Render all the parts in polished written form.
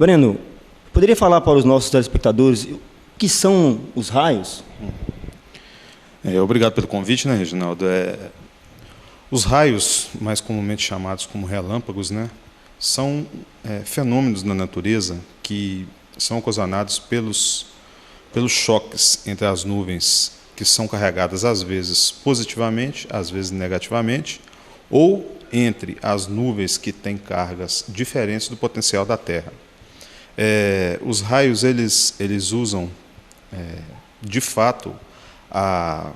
Breno, poderia falar para os nossos telespectadores o que são os raios? Obrigado pelo convite, né, Reginaldo? Os raios, mais comumente chamados como relâmpagos, né, são fenômenos na natureza que são ocasionados pelos choques entre as nuvens que são carregadas às vezes positivamente, às vezes negativamente, ou entre as nuvens que têm cargas diferentes do potencial da Terra. Os raios eles usam, de fato, a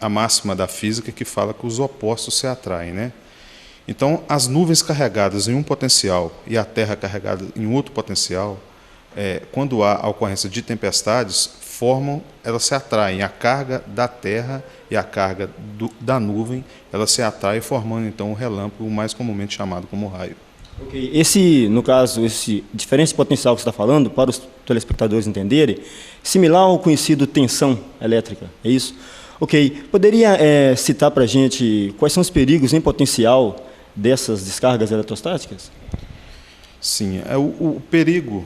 máxima da física que fala que os opostos se atraem, né? Então, as nuvens carregadas em um potencial e a Terra carregada em outro potencial, quando há a ocorrência de tempestades, elas se atraem. A carga da Terra e a carga da nuvem, elas se atraem, formando então um relâmpago, mais comumente chamado como raio. Okay. No caso, esse diferente potencial que você está falando, para os telespectadores entenderem, similar ao conhecido tensão elétrica, é isso? Ok. Poderia citar para a gente quais são os perigos em potencial dessas descargas eletrostáticas? Sim, o perigo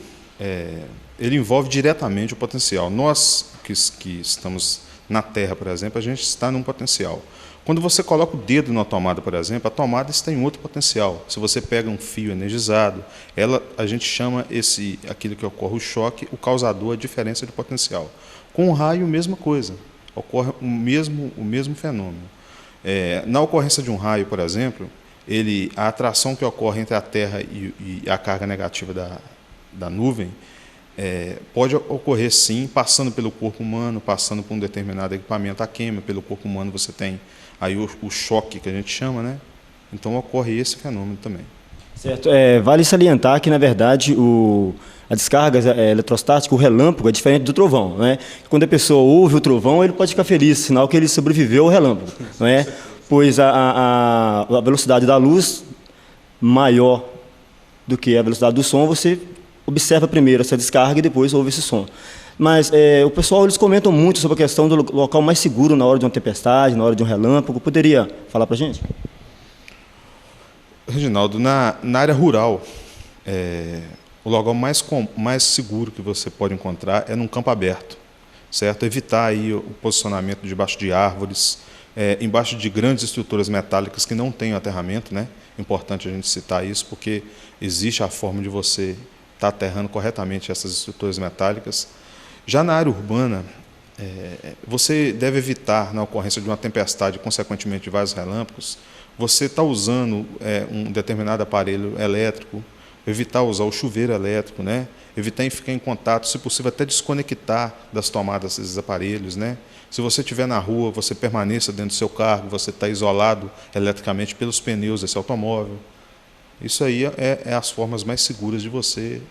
ele envolve diretamente o potencial. Nós que estamos na Terra, por exemplo, a gente está num potencial. Quando você coloca o dedo na tomada, por exemplo, a tomada está em outro potencial. Se você pega um fio energizado, a gente chama aquilo que ocorre o choque, o causador, a diferença de potencial. Com o raio, mesma coisa. Ocorre o mesmo fenômeno. Na ocorrência de um raio, por exemplo, a atração que ocorre entre a Terra e a carga negativa da nuvem pode ocorrer, sim, passando pelo corpo humano, passando por um determinado equipamento a queima. Pelo corpo humano você tem aí o choque, que a gente chama, né? Então ocorre esse fenômeno também. Certo. Vale salientar que, na verdade, a descarga eletrostática, o relâmpago, é diferente do trovão, né? Quando a pessoa ouve o trovão, ele pode ficar feliz, sinal que ele sobreviveu ao relâmpago, não é? Pois a velocidade da luz maior do que a velocidade do som, você observa primeiro essa descarga e depois ouve esse som. Mas o pessoal, eles comentam muito sobre a questão do local mais seguro na hora de uma tempestade, na hora de um relâmpago. Poderia falar para a gente? Reginaldo, na área rural, o local mais seguro que você pode encontrar é num campo aberto, certo? Evitar aí o posicionamento debaixo de árvores, embaixo de grandes estruturas metálicas que não têm aterramento, né? Importante a gente citar isso, porque existe a forma de você estar aterrando corretamente essas estruturas metálicas. Já na área urbana, você deve evitar, na ocorrência de uma tempestade, consequentemente de vários relâmpagos, você está usando um determinado aparelho elétrico, evitar usar o chuveiro elétrico, né? Evitar ficar em contato, se possível até desconectar das tomadas desses aparelhos, né? Se você estiver na rua, você permaneça dentro do seu carro, você está isolado eletricamente pelos pneus desse automóvel. Isso aí é as formas mais seguras de você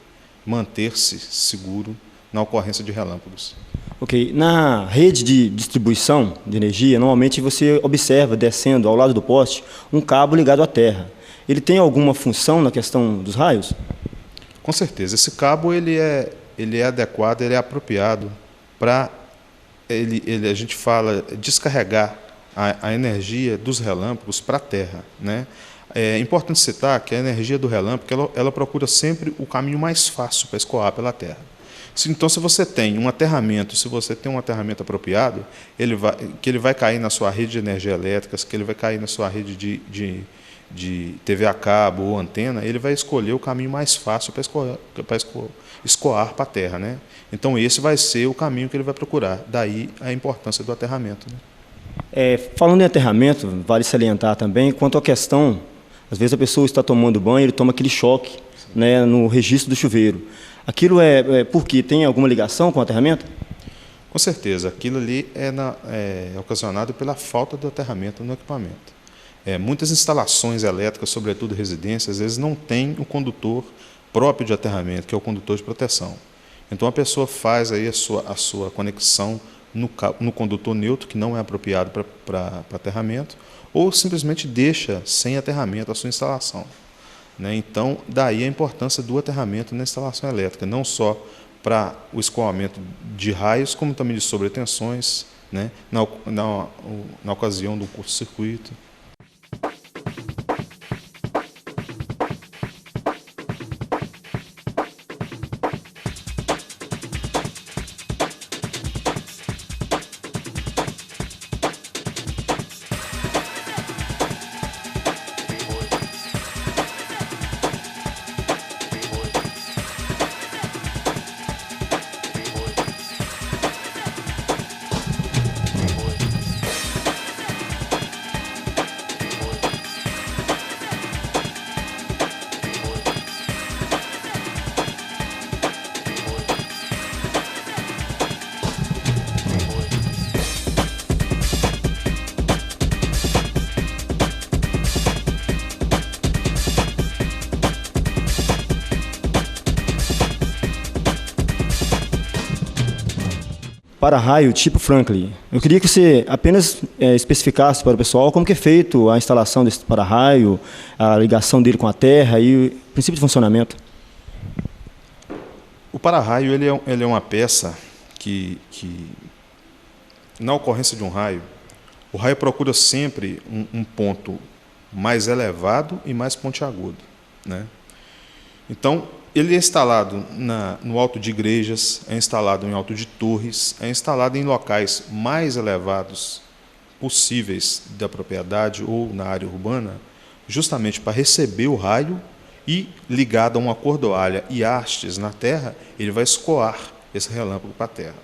manter-se seguro na ocorrência de relâmpagos. Ok. Na rede de distribuição de energia, normalmente você observa, descendo ao lado do poste, um cabo ligado à terra. Ele tem alguma função na questão dos raios? Com certeza. Esse cabo ele é adequado, ele é apropriado para a gente fala descarregar a energia dos relâmpagos para a terra, né? É importante citar que a energia do relâmpago ela procura sempre o caminho mais fácil para escoar pela terra. Então, se você tem um aterramento apropriado, ele vai cair na sua rede de energia elétrica, que ele vai cair na sua rede de TV a cabo ou antena, ele vai escolher o caminho mais fácil para escoar para a terra, né? Então, esse vai ser o caminho que ele vai procurar. Daí a importância do aterramento, né? Falando em aterramento, vale salientar também quanto à questão, às vezes a pessoa está tomando banho, ele toma aquele choque, né, no registro do chuveiro. Aquilo porque tem alguma ligação com o aterramento? Com certeza, aquilo ali é ocasionado pela falta do aterramento no equipamento. Muitas instalações elétricas, sobretudo residências, às vezes não têm o condutor próprio de aterramento, que é o condutor de proteção. Então a pessoa faz aí a sua conexão no condutor neutro, que não é apropriado para aterramento, ou simplesmente deixa sem aterramento a sua instalação, né? Então, daí a importância do aterramento na instalação elétrica, não só para o escoamento de raios, como também de sobretensões, né? Na ocasião do curto-circuito. para-raio tipo Franklin. Eu queria que você apenas especificasse para o pessoal como que é feito a instalação desse para-raio, a ligação dele com a terra e o princípio de funcionamento. O para-raio ele é uma peça que, na ocorrência de um raio, o raio procura sempre um ponto mais elevado e mais pontiagudo, né? Então, ele é instalado no alto de igrejas, é instalado em alto de torres, é instalado em locais mais elevados possíveis da propriedade ou na área urbana, justamente para receber o raio e, ligado a uma cordoalha e hastes na terra, ele vai escoar esse relâmpago para a terra.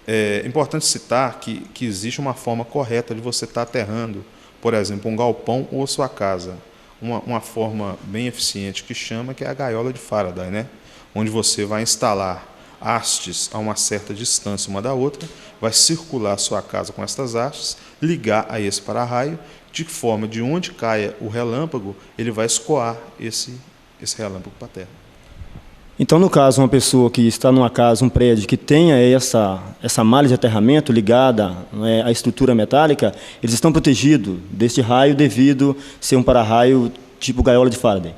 É importante citar que existe uma forma correta de você estar aterrando, por exemplo, um galpão ou sua casa. Uma forma bem eficiente que é a gaiola de Faraday, né? Onde você vai instalar hastes a uma certa distância uma da outra, vai circular a sua casa com estas hastes, ligar a esse para-raio, de forma de onde caia o relâmpago, ele vai escoar esse relâmpago para a terra. Então, no caso, uma pessoa que está numa casa, um prédio, que tenha essa malha de aterramento ligada, né, à estrutura metálica, eles estão protegidos deste raio devido ser um para-raio tipo gaiola de Faraday.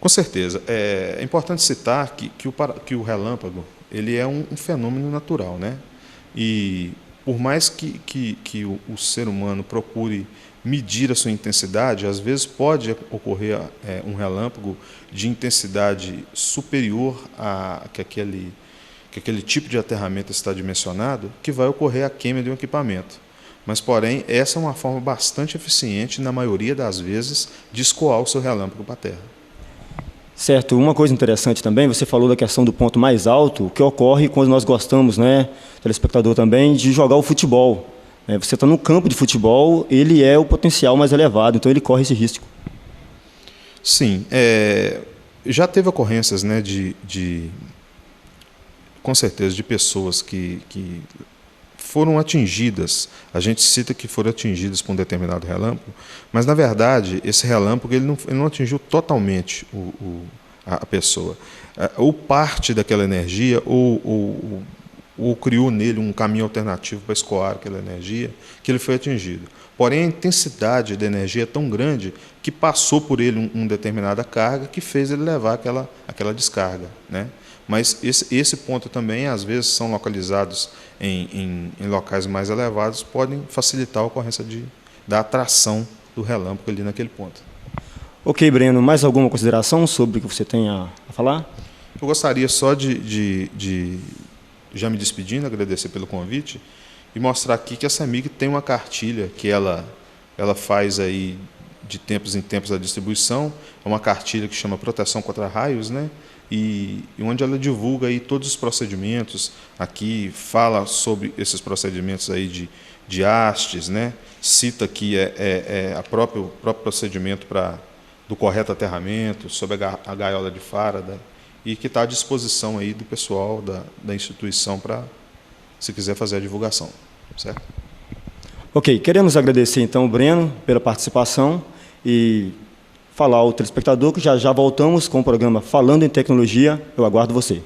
Com certeza. É importante citar que o relâmpago ele é um fenômeno natural, né? E por mais que o ser humano procure medir a sua intensidade, às vezes pode ocorrer um relâmpago de intensidade superior a que aquele tipo de aterramento está dimensionado, que vai ocorrer a queima de um equipamento. Mas, porém, essa é uma forma bastante eficiente, na maioria das vezes, de escoar o seu relâmpago para a terra. Certo. Uma coisa interessante também, você falou da questão do ponto mais alto, que ocorre quando nós gostamos, né, telespectador também, de jogar o futebol. Você está no campo de futebol, ele é o potencial mais elevado, então ele corre esse risco. Sim. Já teve ocorrências, né, com certeza, de pessoas que foram atingidas. A gente cita que foram atingidas por um determinado relâmpago, mas, na verdade, esse relâmpago ele não atingiu totalmente a pessoa. Ou parte daquela energia, ou criou nele um caminho alternativo para escoar aquela energia, que ele foi atingido. Porém, a intensidade da energia é tão grande que passou por ele uma determinada carga que fez ele levar aquela descarga, né? Mas esse ponto também, às vezes, são localizados em locais mais elevados, podem facilitar a ocorrência da atração do relâmpago ali naquele ponto. Ok, Breno, mais alguma consideração sobre o que você tem a falar? Eu gostaria só já me despedindo, agradecer pelo convite e mostrar aqui que a CEMIG tem uma cartilha que ela faz aí de tempos em tempos a distribuição. É uma cartilha que chama Proteção contra Raios, né? E onde ela divulga aí todos os procedimentos. Aqui fala sobre esses procedimentos aí de hastes, né? Cita aqui o próprio procedimento do correto aterramento, sobre a gaiola de Faraday, e que está à disposição aí do pessoal da instituição para, se quiser, fazer a divulgação. Certo? Ok, queremos agradecer então o Breno pela participação e falar ao telespectador que já voltamos com o programa Falando em Tecnologia. Eu aguardo você.